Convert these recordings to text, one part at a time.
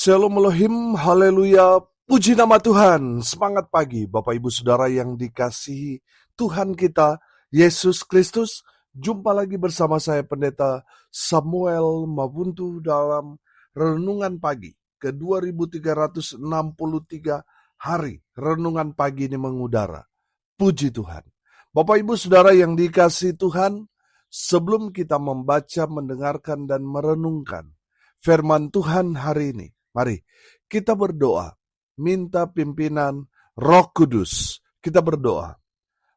Shalom Elohim, haleluya, puji nama Tuhan. Semangat pagi Bapak Ibu Saudara yang dikasihi Tuhan kita, Yesus Kristus. Jumpa lagi bersama saya Pendeta Samuel Mabuntu dalam Renungan Pagi ke 2363 hari. Renungan pagi ini mengudara. Puji Tuhan. Bapak Ibu Saudara yang dikasihi Tuhan, sebelum kita membaca, mendengarkan, dan merenungkan firman Tuhan hari ini, mari kita berdoa, minta pimpinan Roh Kudus. Kita berdoa.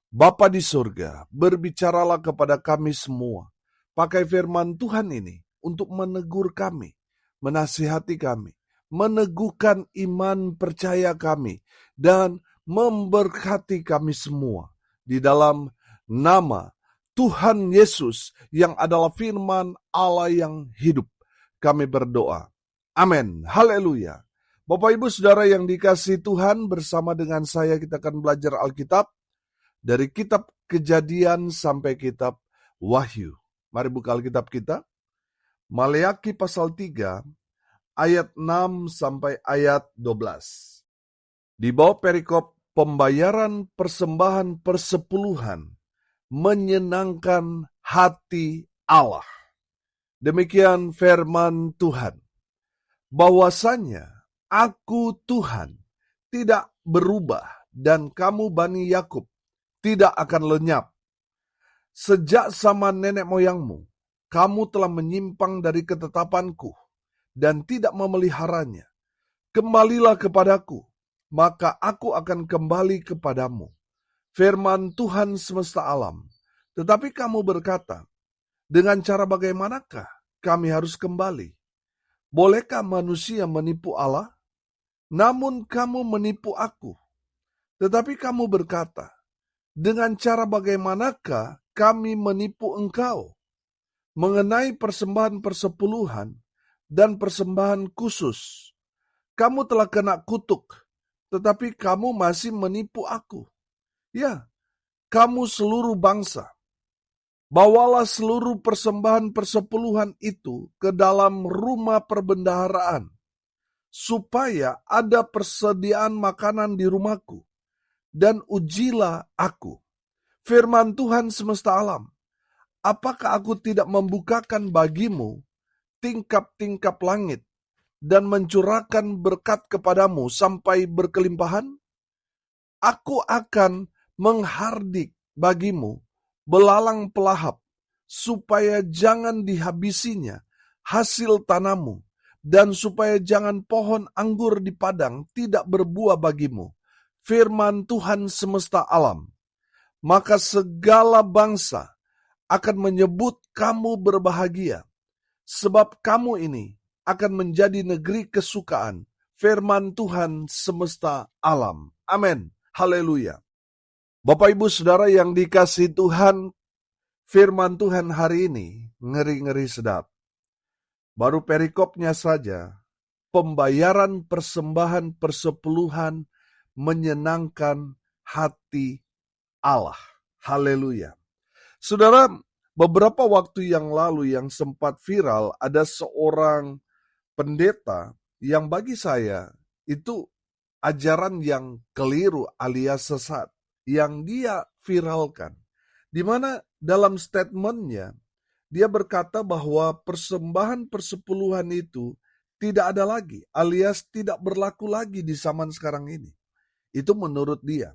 Bapa di surga, berbicaralah kepada kami semua. Pakai firman Tuhan ini untuk menegur kami, menasihati kami, meneguhkan iman percaya kami, dan memberkati kami semua. Di dalam nama Tuhan Yesus yang adalah firman Allah yang hidup, kami berdoa. Amin. Haleluya. Bapak Ibu Saudara yang dikasihi Tuhan, bersama dengan saya kita akan belajar Alkitab dari kitab Kejadian sampai kitab Wahyu. Mari buka Alkitab kita. Maleakhi pasal 3 ayat 6 sampai ayat 12. Di bawah perikop pembayaran persembahan persepuluhan menyenangkan hati Allah. Demikian firman Tuhan. Bahwasanya aku Tuhan tidak berubah dan kamu Bani Yakub tidak akan lenyap. Sejak zaman nenek moyangmu, kamu telah menyimpang dari ketetapanku dan tidak memeliharanya. Kembalilah kepadaku, maka aku akan kembali kepadamu. Firman Tuhan semesta alam. Tetapi kamu berkata, dengan cara bagaimanakah kami harus kembali? Bolehkah manusia menipu Allah? Namun kamu menipu aku. Tetapi kamu berkata, dengan cara bagaimanakah kami menipu engkau? Mengenai persembahan persepuluhan dan persembahan khusus, kamu telah kena kutuk, tetapi kamu masih menipu aku. Ya, kamu seluruh bangsa. Bawalah seluruh persembahan persepuluhan itu ke dalam rumah perbendaharaan, supaya ada persediaan makanan di rumahku, dan ujilah aku. Firman Tuhan semesta alam, apakah aku tidak membukakan bagimu tingkap-tingkap langit dan mencurahkan berkat kepadamu sampai berkelimpahan? Aku akan menghardik bagimu belalang pelahap, supaya jangan dihabisinya hasil tanammu, dan supaya jangan pohon anggur di padang tidak berbuah bagimu. Firman Tuhan semesta alam. Maka segala bangsa akan menyebut kamu berbahagia, sebab kamu ini akan menjadi negeri kesukaan. Firman Tuhan semesta alam. Amin. Haleluya. Bapak Ibu Saudara yang dikasihi Tuhan, firman Tuhan hari ini ngeri-ngeri sedap. Baru perikopnya saja, pembayaran persembahan persepuluhan menyenangkan hati Allah. Haleluya. Saudara, beberapa waktu yang lalu yang sempat viral, ada seorang pendeta yang bagi saya itu ajaran yang keliru alias sesat yang dia viralkan. Di mana dalam statementnya dia berkata bahwa persembahan persepuluhan itu tidak ada lagi alias tidak berlaku lagi di zaman sekarang ini. Itu menurut dia.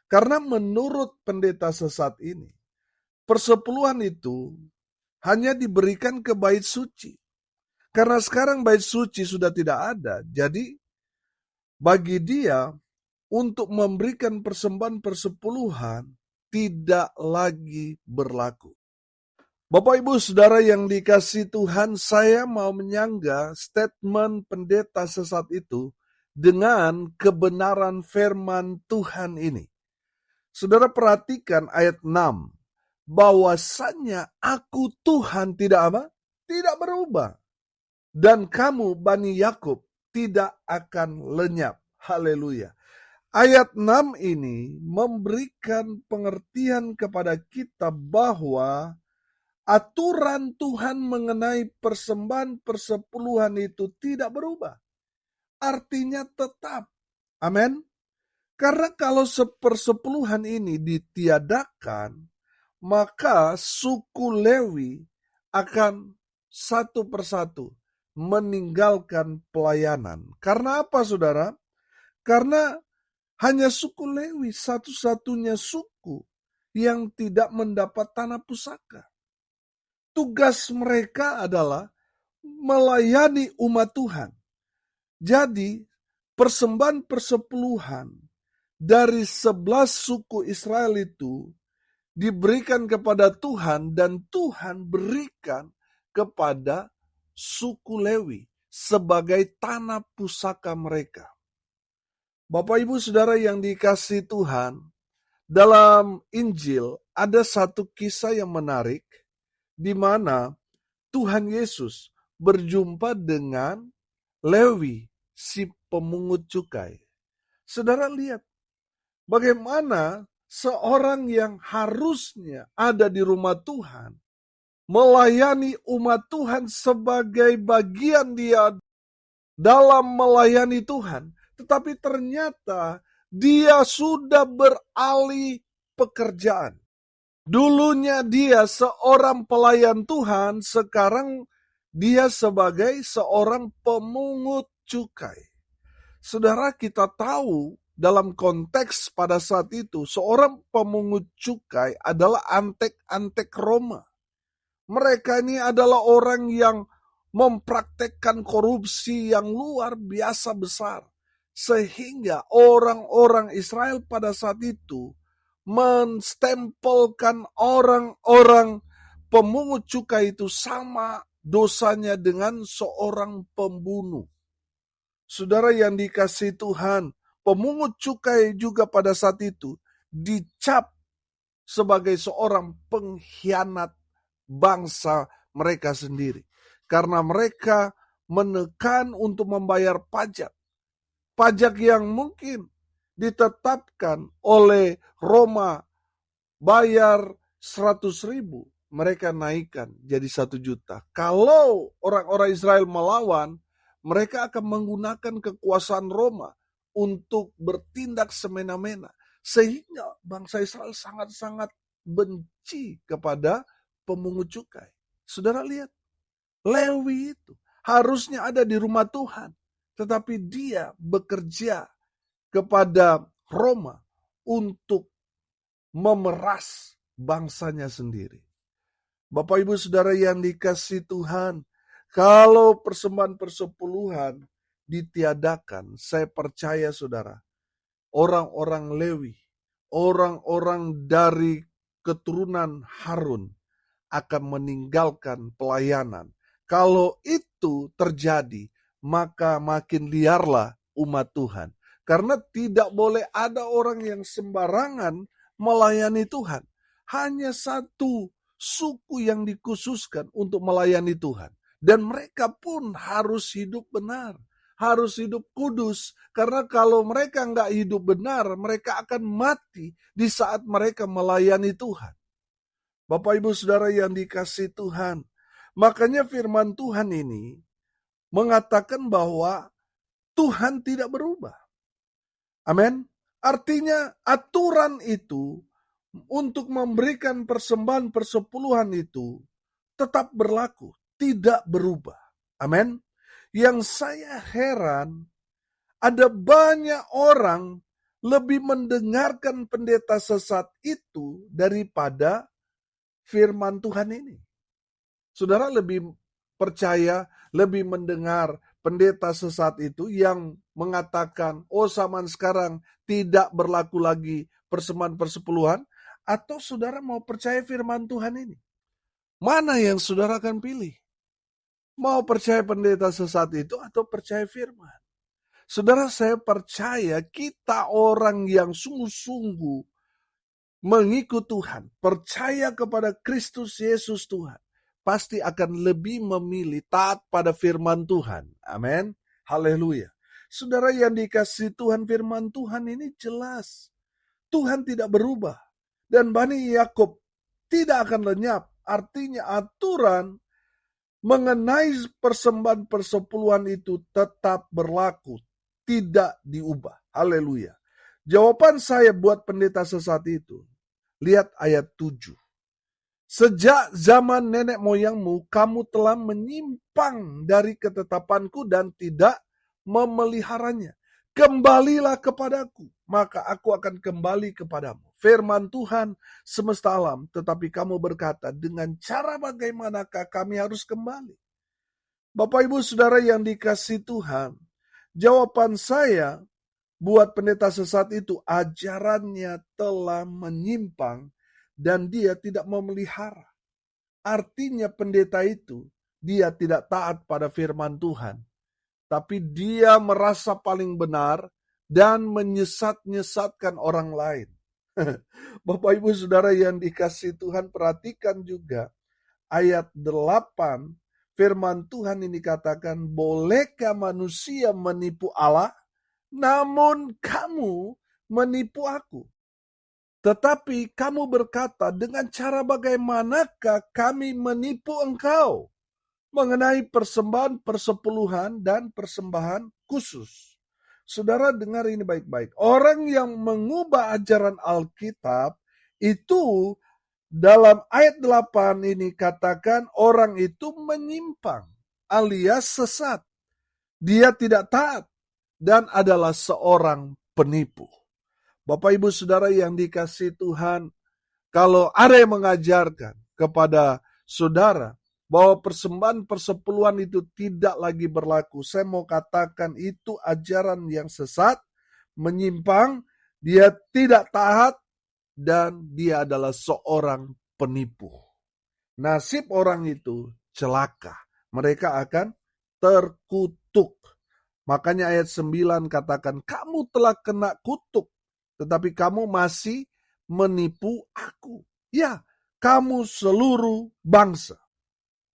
Karena menurut pendeta sesat ini, persepuluhan itu hanya diberikan ke bait suci. Karena sekarang bait suci sudah tidak ada, jadi bagi dia untuk memberikan persembahan persepuluhan tidak lagi berlaku. Bapak Ibu Saudara yang dikasihi Tuhan, saya mau menyangga statement pendeta sesat itu dengan kebenaran firman Tuhan ini. Saudara perhatikan ayat 6. Bahwasanya aku Tuhan tidak apa? Tidak berubah. Dan kamu Bani Yakub tidak akan lenyap. Haleluya. Ayat 6 ini memberikan pengertian kepada kita bahwa aturan Tuhan mengenai persembahan persepuluhan itu tidak berubah. artinya tetap. Amin. Karena kalau sepersepuluhan ini ditiadakan, maka suku Lewi akan satu persatu meninggalkan pelayanan. Karena apa, saudara? Karena hanya suku Lewi satu-satunya suku yang tidak mendapat tanah pusaka. Tugas mereka adalah melayani umat Tuhan. Jadi, persembahan persepuluhan dari 11 suku Israel itu diberikan kepada Tuhan dan Tuhan berikan kepada suku Lewi sebagai tanah pusaka mereka. Bapak Ibu Saudara yang dikasihi Tuhan, dalam Injil ada satu kisah yang menarik di mana Tuhan Yesus berjumpa dengan Lewi, si pemungut cukai. Saudara lihat bagaimana seorang yang harusnya ada di rumah Tuhan, melayani umat Tuhan sebagai bagian dia dalam melayani Tuhan. Tetapi ternyata dia sudah beralih pekerjaan. Dulunya dia seorang pelayan Tuhan, sekarang dia sebagai seorang pemungut cukai. Saudara, kita tahu dalam konteks pada saat itu, seorang pemungut cukai adalah antek-antek Roma. Mereka ini adalah orang yang mempraktekkan korupsi yang luar biasa besar. Sehingga orang-orang Israel pada saat itu menstempelkan orang-orang pemungut cukai itu sama dosanya dengan seorang pembunuh. Saudara yang dikasihi Tuhan, pemungut cukai juga pada saat itu dicap sebagai seorang pengkhianat bangsa mereka sendiri. Karena mereka menekan untuk membayar pajak. Pajak yang mungkin ditetapkan oleh Roma bayar 100.000, mereka naikkan jadi 1 juta. Kalau orang-orang Israel melawan, mereka akan menggunakan kekuasaan Roma untuk bertindak semena-mena. Sehingga bangsa Israel sangat-sangat benci kepada pemungut cukai. Saudara lihat, Lewi itu harusnya ada di rumah Tuhan. Tetapi dia bekerja kepada Roma untuk memeras bangsanya sendiri. Bapak Ibu Saudara yang dikasihi Tuhan, kalau persembahan persepuluhan ditiadakan, saya percaya saudara, orang-orang Lewi, orang-orang dari keturunan Harun akan meninggalkan pelayanan. Kalau itu terjadi, maka makin liarlah umat Tuhan. Karena tidak boleh ada orang yang sembarangan melayani Tuhan. Hanya satu suku yang dikhususkan untuk melayani Tuhan. Dan mereka pun harus hidup benar. Harus hidup kudus. Karena kalau mereka nggak hidup benar, mereka akan mati di saat mereka melayani Tuhan. Bapak Ibu Saudara yang dikasihi Tuhan. Makanya firman Tuhan ini mengatakan bahwa Tuhan tidak berubah. Amin. Artinya aturan itu untuk memberikan persembahan persepuluhan itu tetap berlaku, tidak berubah. Amin. Yang saya heran, ada banyak orang lebih mendengarkan pendeta sesat itu daripada firman Tuhan ini. Saudara lebih percaya, lebih mendengar pendeta sesat itu yang mengatakan, oh zaman sekarang tidak berlaku lagi persembahan persepuluhan, atau saudara mau percaya firman Tuhan ini? Mana yang saudara akan pilih? Mau percaya pendeta sesat itu atau percaya firman? Saudara, saya percaya kita orang yang sungguh-sungguh mengikut Tuhan, percaya kepada Kristus Yesus Tuhan, pasti akan lebih memilih taat pada firman Tuhan. Amin. Haleluya. Saudara yang dikasihi Tuhan, firman Tuhan ini jelas. Tuhan tidak berubah. Dan Bani Yakub tidak akan lenyap. Artinya aturan mengenai persembahan persepuluhan itu tetap berlaku. tidak diubah. Haleluya. Jawaban saya buat pendeta sesat itu, lihat ayat 7. Sejak zaman nenek moyangmu, kamu telah menyimpang dari ketetapanku dan tidak memeliharanya. Kembalilah kepadaku, maka aku akan kembali kepadamu. Firman Tuhan semesta alam, tetapi kamu berkata, dengan cara bagaimanakah kami harus kembali? Bapak Ibu Saudara yang dikasihi Tuhan, jawaban saya buat pendeta sesat itu, ajarannya telah menyimpang dan dia tidak memelihara. Artinya pendeta itu, dia tidak taat pada firman Tuhan. Tapi dia merasa paling benar dan menyesat-nyesatkan orang lain. Bapak Ibu Saudara yang dikasihi Tuhan, perhatikan juga ayat 8, firman Tuhan ini katakan, bolehkah manusia menipu Allah? Namun kamu menipu aku. Tetapi kamu berkata, dengan cara bagaimanakah kami menipu engkau? Mengenai persembahan persepuluhan dan persembahan khusus. Saudara dengar ini baik-baik. Orang yang mengubah ajaran Alkitab itu dalam ayat 8 ini katakan orang itu menyimpang alias sesat. Dia tidak taat dan adalah seorang penipu. Bapak Ibu Saudara yang dikasihi Tuhan, kalau ada yang mengajarkan kepada saudara bahwa persembahan persepuluhan itu tidak lagi berlaku, saya mau katakan itu ajaran yang sesat, menyimpang, dia tidak taat, dan dia adalah seorang penipu. Nasib orang itu celaka. Mereka akan terkutuk. Makanya ayat 9 katakan, kamu telah kena kutuk, tetapi kamu masih menipu aku. Ya, kamu seluruh bangsa.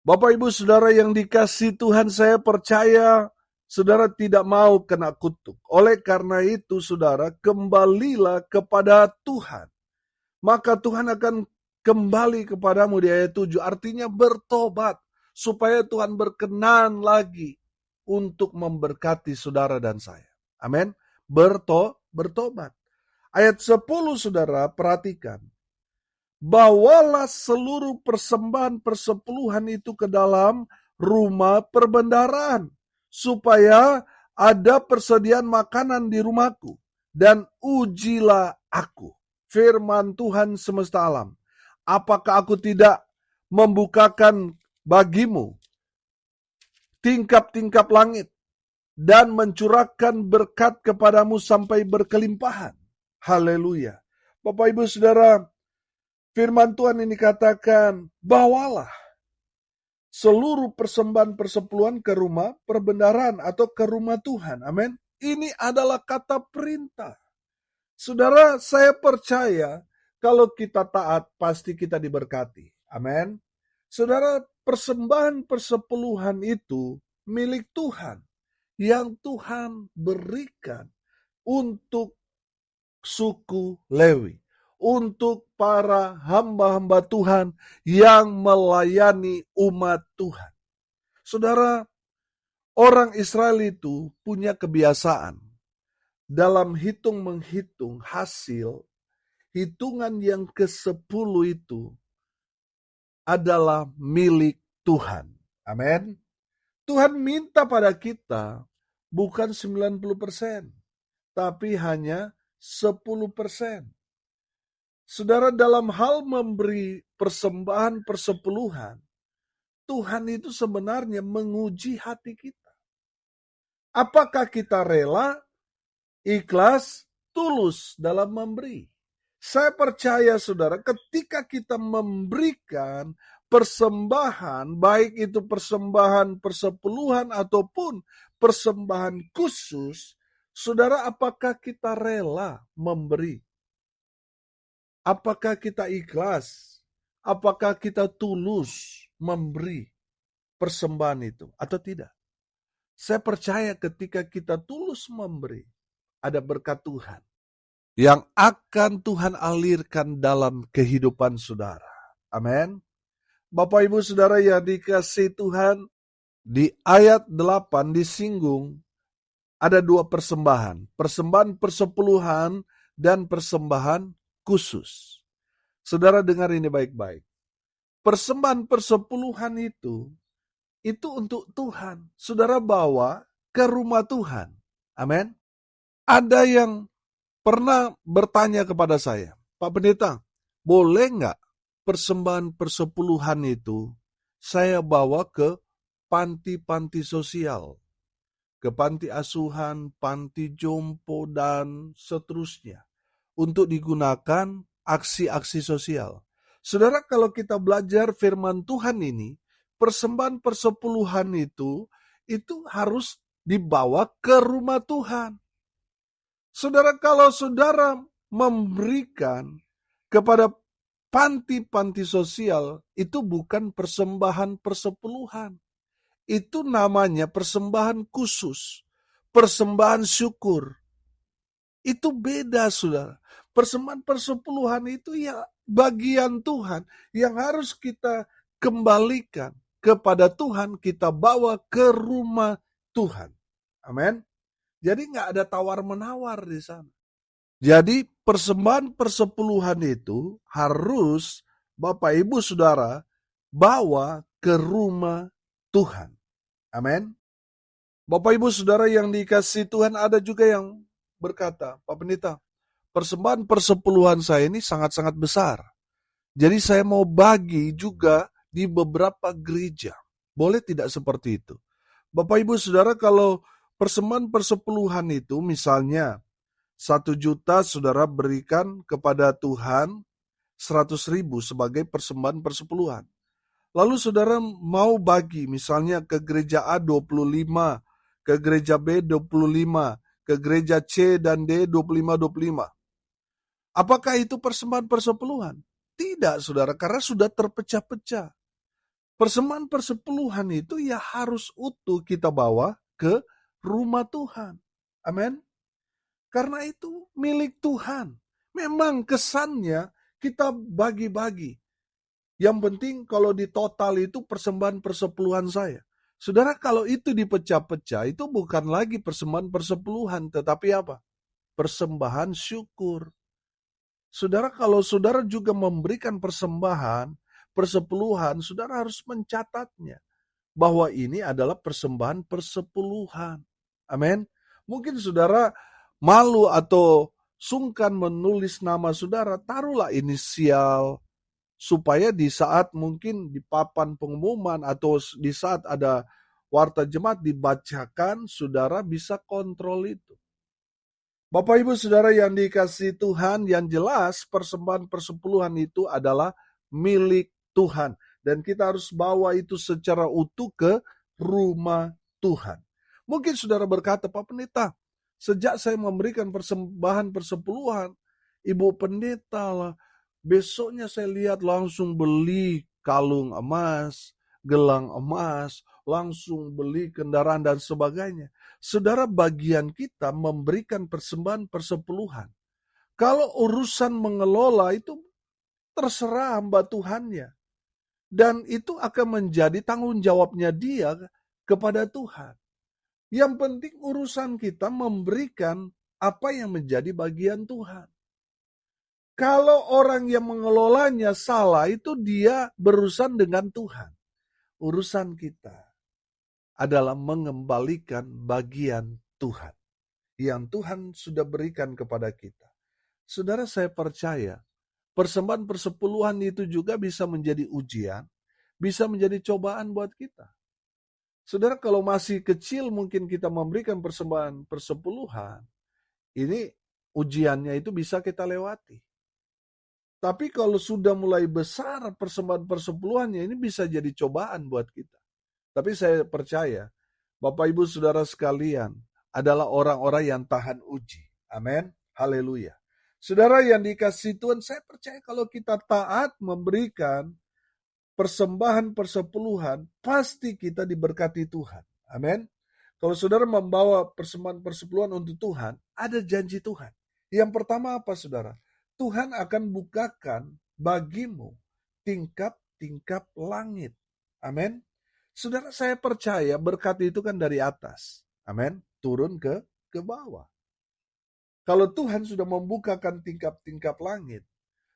Bapak Ibu Saudara yang dikasihi Tuhan, saya percaya saudara tidak mau kena kutuk. Oleh karena itu saudara, kembalilah kepada Tuhan. Maka Tuhan akan kembali kepadamu di ayat 7. Artinya bertobat, supaya Tuhan berkenan lagi untuk memberkati saudara dan saya. Amin. Bertobat. Ayat 10 saudara, perhatikan. Bawalah seluruh persembahan persepuluhan itu ke dalam rumah perbendaharaan, supaya ada persediaan makanan di rumahku, dan ujilah aku. Firman Tuhan semesta alam, apakah aku tidak membukakan bagimu tingkap-tingkap langit dan mencurahkan berkat kepadamu sampai berkelimpahan? Haleluya. Bapak Ibu Saudara, firman Tuhan ini katakan, bawalah seluruh persembahan persepuluhan ke rumah perbendaharaan atau ke rumah Tuhan. Amin. Ini adalah kata perintah. Saudara, saya percaya kalau kita taat pasti kita diberkati. Amin. Saudara, persembahan persepuluhan itu milik Tuhan yang Tuhan berikan untuk suku Lewi, untuk para hamba-hamba Tuhan yang melayani umat Tuhan. Saudara, orang Israel itu punya kebiasaan dalam hitung-menghitung hasil, hitungan yang ke-10 itu adalah milik Tuhan. Amin. Tuhan minta pada kita bukan 90%, tapi hanya 10%. Saudara, dalam hal memberi persembahan persepuluhan, Tuhan itu sebenarnya menguji hati kita. Apakah kita rela, ikhlas, tulus dalam memberi? Saya percaya saudara, ketika kita memberikan persembahan, baik itu persembahan persepuluhan ataupun persembahan khusus, saudara, apakah kita rela memberi? Apakah kita ikhlas? Apakah kita tulus memberi persembahan itu atau tidak? Saya percaya ketika kita tulus memberi, ada berkat Tuhan yang akan Tuhan alirkan dalam kehidupan saudara. Amin. Bapak Ibu Saudara yang dikasihi Tuhan, di ayat 8 disinggung ada dua persembahan. Persembahan persepuluhan dan persembahan khusus. Saudara dengar ini baik-baik. Persembahan persepuluhan itu untuk Tuhan. Saudara bawa ke rumah Tuhan. Amin. Ada yang pernah bertanya kepada saya, Pak Pendeta, boleh nggak persembahan persepuluhan itu saya bawa ke panti-panti sosial, ke panti asuhan, panti jompo, dan seterusnya, untuk digunakan aksi-aksi sosial. Saudara, kalau kita belajar firman Tuhan ini, persembahan persepuluhan itu harus dibawa ke rumah Tuhan. Saudara, kalau saudara memberikan kepada panti-panti sosial, itu bukan persembahan persepuluhan. Itu namanya persembahan khusus, persembahan syukur. Itu beda, saudara. Persembahan persepuluhan itu ya bagian Tuhan yang harus kita kembalikan kepada Tuhan, kita bawa ke rumah Tuhan. Amin. Jadi nggak ada tawar-menawar di sana. Jadi persembahan persepuluhan itu harus Bapak Ibu Saudara bawa ke rumah Tuhan. Amin. Bapak Ibu Saudara yang dikasihi Tuhan, ada juga yang berkata, Pak Pendeta, persembahan persepuluhan saya ini sangat-sangat besar. Jadi saya mau bagi juga di beberapa gereja. Boleh tidak seperti itu? Bapak Ibu Saudara, kalau persembahan persepuluhan itu misalnya 1 juta saudara berikan kepada Tuhan 100.000 sebagai persembahan persepuluhan. Lalu saudara mau bagi misalnya ke gereja A 25, ke gereja B 25, ke gereja C dan D 25. Apakah itu persembahan persepuluhan? Tidak saudara, karena sudah terpecah-pecah. Persembahan persepuluhan itu ya harus utuh kita bawa ke rumah Tuhan. Amin. Karena itu milik Tuhan. Memang kesannya kita bagi-bagi. Yang penting kalau di total itu persembahan persepuluhan saya. Saudara, kalau itu dipecah-pecah, itu bukan lagi persembahan persepuluhan, tetapi apa? Persembahan syukur. Saudara, kalau saudara juga memberikan persembahan persepuluhan, saudara harus mencatatnya. Bahwa ini adalah persembahan persepuluhan. Amin. Mungkin saudara malu atau sungkan menulis nama saudara, taruhlah inisial, supaya di saat mungkin di papan pengumuman atau di saat ada warta jemaat dibacakan, saudara bisa kontrol itu. Bapak Ibu Saudara yang dikasihi Tuhan, yang jelas persembahan persepuluhan itu adalah milik Tuhan. Dan kita harus bawa itu secara utuh ke rumah Tuhan. Mungkin saudara berkata, Pak Pendeta, sejak saya memberikan persembahan persepuluhan, Ibu Pendeta lah, besoknya saya lihat langsung beli kalung emas, gelang emas, langsung beli kendaraan dan sebagainya. Saudara, bagian kita memberikan persembahan persepuluhan. Kalau urusan mengelola itu terserah hamba Tuhannya. Dan itu akan menjadi tanggung jawabnya dia kepada Tuhan. Yang penting urusan kita memberikan apa yang menjadi bagian Tuhan. Kalau orang yang mengelolanya salah, itu dia berurusan dengan Tuhan. Urusan kita adalah mengembalikan bagian Tuhan yang Tuhan sudah berikan kepada kita. Saudara, saya percaya persembahan persepuluhan itu juga bisa menjadi ujian, bisa menjadi cobaan buat kita. Saudara, kalau masih kecil mungkin kita memberikan persembahan persepuluhan, ini ujiannya itu bisa kita lewati. Tapi kalau sudah mulai besar persembahan persepuluhannya, ini bisa jadi cobaan buat kita. Tapi saya percaya, Bapak Ibu Saudara sekalian, adalah orang-orang yang tahan uji. Amin. Haleluya. Saudara yang dikasihi Tuhan, saya percaya kalau kita taat memberikan persembahan persepuluhan, pasti kita diberkati Tuhan. Amin. Kalau saudara membawa persembahan persepuluhan untuk Tuhan, ada janji Tuhan. Yang pertama apa saudara? Tuhan akan bukakan bagimu tingkap-tingkap langit. Amin. Saudara, saya percaya berkat itu kan dari atas. Amin. Turun ke ke bawah. Kalau Tuhan sudah membukakan tingkap-tingkap langit,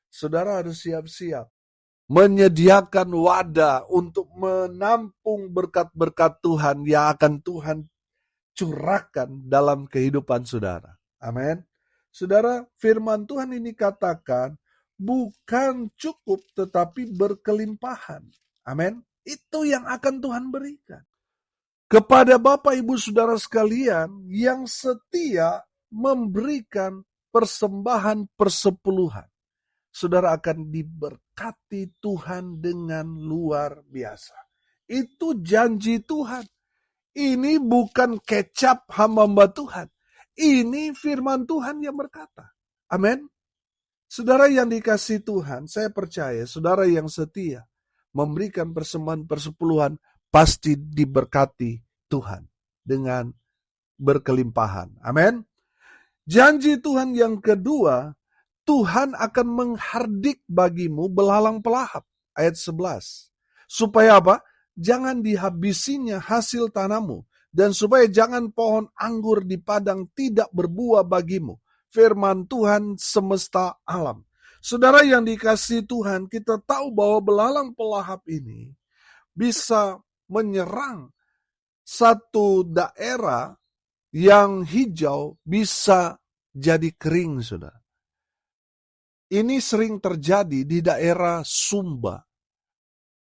saudara harus siap-siap menyediakan wadah untuk menampung berkat-berkat Tuhan yang akan Tuhan curahkan dalam kehidupan saudara. Amin. Saudara, firman Tuhan ini katakan bukan cukup tetapi berkelimpahan. Amin. Itu yang akan Tuhan berikan. Kepada Bapak Ibu Saudara sekalian yang setia memberikan persembahan persepuluhan, saudara akan diberkati Tuhan dengan luar biasa. Itu janji Tuhan. Ini bukan kecap hamba Tuhan. Ini firman Tuhan yang berkata. Amin. Saudara yang dikasihi Tuhan, saya percaya saudara yang setia memberikan persembahan persepuluhan pasti diberkati Tuhan dengan berkelimpahan. Amin. Janji Tuhan yang kedua, Tuhan akan menghardik bagimu belalang pelahap. Ayat 11. Supaya apa? Jangan dihabisinya hasil tanahmu. Dan supaya jangan pohon anggur di padang tidak berbuah bagimu. Firman Tuhan semesta alam. Saudara yang dikasihi Tuhan, kita tahu bahwa belalang pelahap ini bisa menyerang satu daerah yang hijau bisa jadi kering, saudara. Ini sering terjadi di daerah Sumba,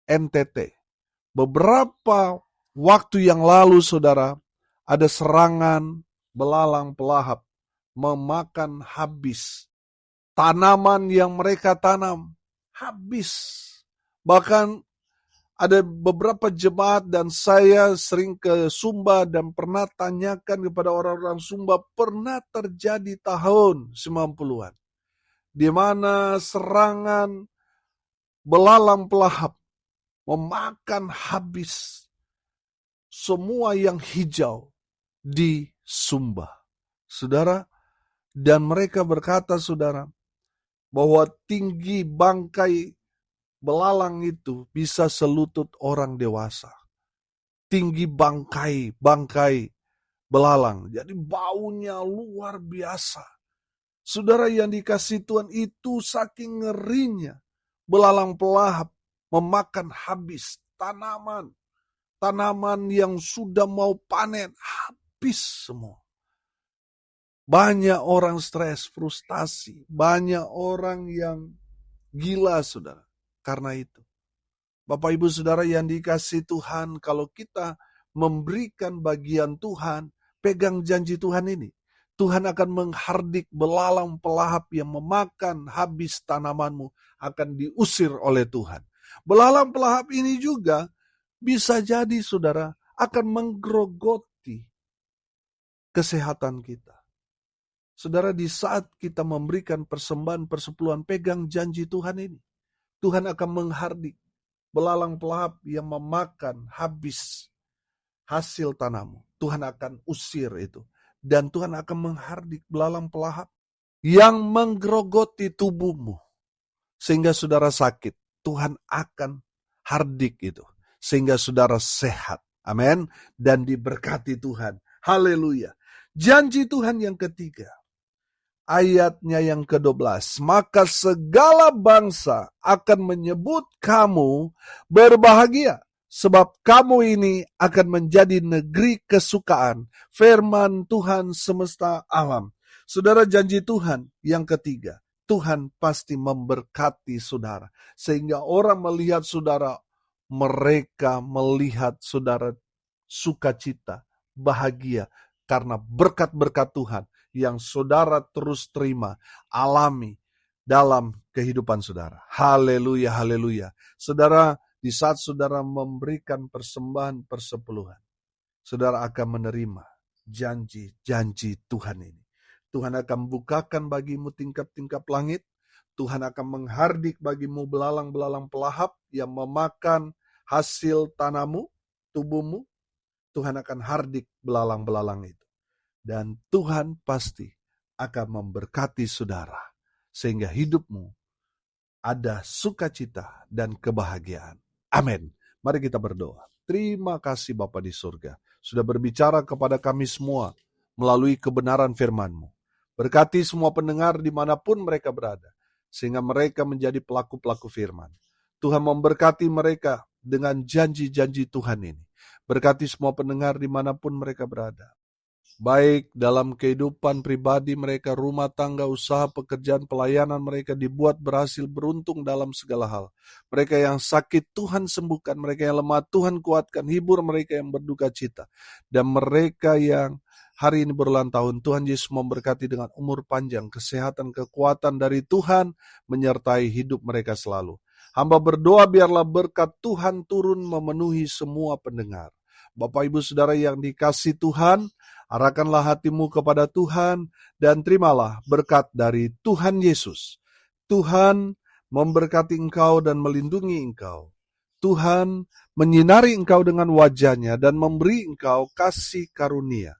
NTT. Beberapa waktu yang lalu, saudara, ada serangan belalang pelahap memakan habis tanaman yang mereka tanam. Habis. Bahkan ada beberapa jemaat dan saya sering ke Sumba dan pernah tanyakan kepada orang-orang Sumba, pernah terjadi tahun 90-an. Di mana serangan belalang pelahap memakan habis semua yang hijau di Sumba. Saudara, dan mereka berkata, saudara, bahwa tinggi bangkai belalang itu bisa selutut orang dewasa. Tinggi bangkai belalang. Jadi baunya luar biasa. Saudara yang dikasihi Tuhan, itu saking ngerinya belalang pelahap memakan habis tanaman yang sudah mau panen, habis semua. Banyak orang stres, frustasi, banyak orang yang gila, saudara, karena itu. Bapak Ibu Saudara yang dikasihi Tuhan, kalau kita memberikan bagian Tuhan, pegang janji Tuhan ini. Tuhan akan menghardik belalang pelahap yang memakan habis tanamanmu, akan diusir oleh Tuhan. Belalang pelahap ini juga bisa jadi, saudara, akan menggerogoti kesehatan kita. Saudara, di saat kita memberikan persembahan persepuluhan, pegang janji Tuhan ini. Tuhan akan menghardik belalang pelahap yang memakan habis hasil tanahmu. Tuhan akan usir itu. Dan Tuhan akan menghardik belalang pelahap yang menggerogoti tubuhmu. Sehingga saudara sakit. Tuhan akan hardik itu. Sehingga saudara sehat. Amin. Dan diberkati Tuhan. Haleluya. Janji Tuhan yang ketiga. Ayatnya yang ke-12. Maka segala bangsa akan menyebut kamu berbahagia. Sebab kamu ini akan menjadi negeri kesukaan. Firman Tuhan semesta alam. Saudara, janji Tuhan yang ketiga. Tuhan pasti memberkati saudara. Sehingga orang melihat saudara, mereka melihat saudara sukacita, bahagia. Karena berkat-berkat Tuhan yang saudara terus terima, alami dalam kehidupan saudara. Haleluya, haleluya. Saudara, di saat saudara memberikan persembahan persepuluhan, saudara akan menerima janji-janji Tuhan ini. Tuhan akan bukakan bagimu tingkap-tingkap langit. Tuhan akan menghardik bagimu belalang-belalang pelahap yang memakan hasil tanahmu, tubuhmu. Tuhan akan hardik belalang-belalang itu. Dan Tuhan pasti akan memberkati saudara. Sehingga hidupmu ada sukacita dan kebahagiaan. Amin. Mari kita berdoa. Terima kasih Bapa di surga. Sudah berbicara kepada kami semua melalui kebenaran firman-Mu. Berkati semua pendengar dimanapun mereka berada, sehingga mereka menjadi pelaku-pelaku firman. Tuhan memberkati mereka dengan janji-janji Tuhan ini. Berkati semua pendengar dimanapun mereka berada. Baik dalam kehidupan pribadi mereka, rumah tangga, usaha, pekerjaan, pelayanan mereka dibuat berhasil, beruntung dalam segala hal. Mereka yang sakit Tuhan sembuhkan, mereka yang lemah Tuhan kuatkan, hibur mereka yang berduka cita. Dan mereka yang hari ini berulang tahun, Tuhan Yesus memberkati dengan umur panjang, kesehatan, kekuatan dari Tuhan menyertai hidup mereka selalu. Hamba berdoa biarlah berkat Tuhan turun memenuhi semua pendengar. Bapak Ibu Saudara yang dikasihi Tuhan, arahkanlah hatimu kepada Tuhan dan terimalah berkat dari Tuhan Yesus. Tuhan memberkati engkau dan melindungi engkau. Tuhan menyinari engkau dengan wajah-Nya dan memberi engkau kasih karunia.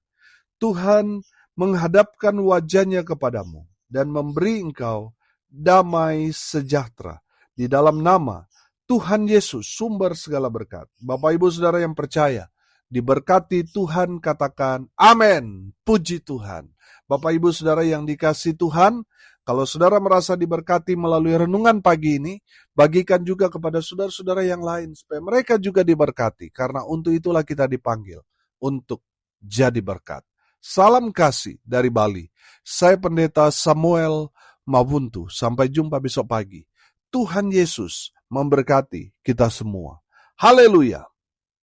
Tuhan menghadapkan wajah-Nya kepadamu dan memberi engkau damai sejahtera. Di dalam nama Tuhan Yesus, sumber segala berkat. Bapak Ibu Saudara yang percaya, diberkati Tuhan, katakan amin. Puji Tuhan. Bapak Ibu Saudara yang dikasihi Tuhan, kalau saudara merasa diberkati melalui renungan pagi ini, bagikan juga kepada saudara-saudara yang lain supaya mereka juga diberkati. Karena untuk itulah kita dipanggil untuk jadi berkat. Salam kasih dari Bali. Saya Pendeta Samuel Mabuntu. Sampai jumpa besok pagi. Tuhan Yesus memberkati kita semua. Haleluya.